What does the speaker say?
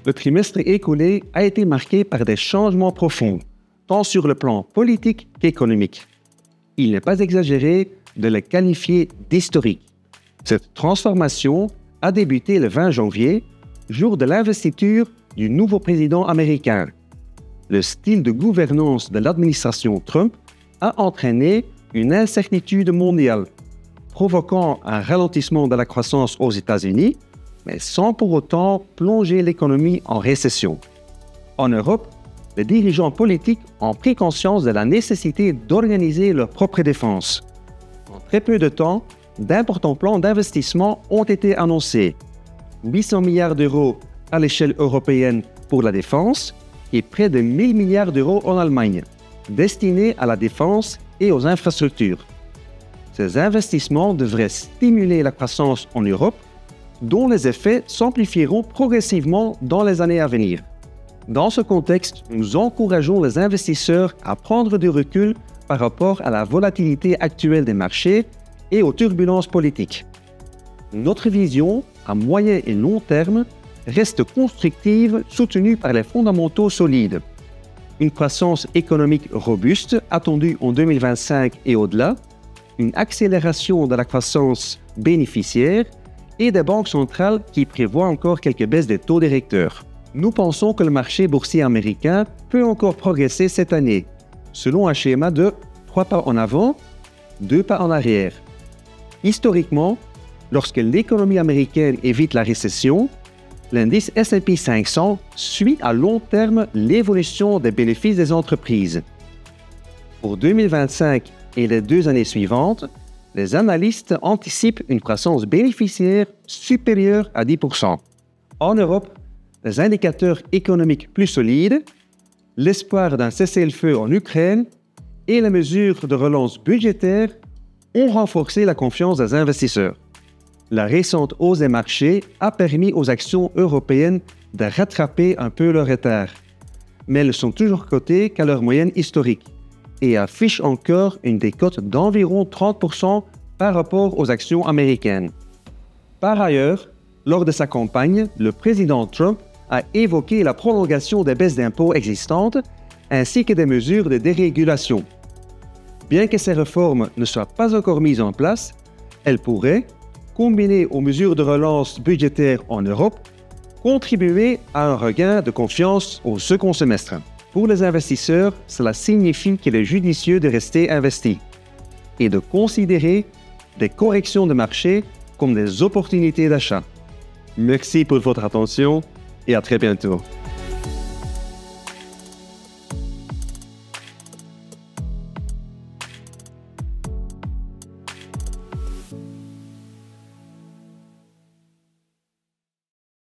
Le trimestre écoulé a été marqué par des changements profonds, tant sur le plan politique qu'économique. Il n'est pas exagéré de les qualifier d'historiques. Cette transformation a débuté le 20 janvier, jour de l'investiture du nouveau président américain. Le style de gouvernance de l'administration Trump a entraîné une incertitude mondiale, provoquant un ralentissement de la croissance aux États-Unis, mais sans pour autant plonger l'économie en récession. En Europe, les dirigeants politiques ont pris conscience de la nécessité d'organiser leur propre défense. En très peu de temps, d'importants plans d'investissement ont été annoncés. 800 milliards d'euros à l'échelle européenne pour la défense et près de 1000 milliards d'euros en Allemagne, destinés à la défense et aux infrastructures. Ces investissements devraient stimuler la croissance en Europe, dont les effets s'amplifieront progressivement dans les années à venir. Dans ce contexte, nous encourageons les investisseurs à prendre du recul par rapport à la volatilité actuelle des marchés et aux turbulences politiques. Notre vision, à moyen et long terme, reste constructive, soutenue par les fondamentaux solides. Une croissance économique robuste attendue en 2025 et au-delà, une accélération de la croissance bénéficiaire et des banques centrales qui prévoient encore quelques baisses des taux directeurs. Nous pensons que le marché boursier américain peut encore progresser cette année, selon un schéma de 3 pas en avant, 2 pas en arrière. Historiquement, lorsque l'économie américaine évite la récession, l'indice S&P 500 suit à long terme l'évolution des bénéfices des entreprises. Pour 2025 et les 2 années suivantes, les analystes anticipent une croissance bénéficiaire supérieure à 10%. En Europe, les indicateurs économiques plus solides, l'espoir d'un cessez-le-feu en Ukraine et les mesures de relance budgétaire ont renforcé la confiance des investisseurs. La récente hausse des marchés a permis aux actions européennes de rattraper un peu leur retard, mais elles sont toujours cotées qu'à leur moyenne historique et affichent encore une décote d'environ 30% par rapport aux actions américaines. Par ailleurs, lors de sa campagne, le président Trump a évoqué la prolongation des baisses d'impôts existantes ainsi que des mesures de dérégulation. Bien que ces réformes ne soient pas encore mises en place, elles pourraient, combinées aux mesures de relance budgétaire en Europe, contribuer à un regain de confiance au second semestre. Pour les investisseurs, cela signifie qu'il est judicieux de rester investi et de considérer des corrections de marché comme des opportunités d'achat. Merci pour votre attention et à très bientôt.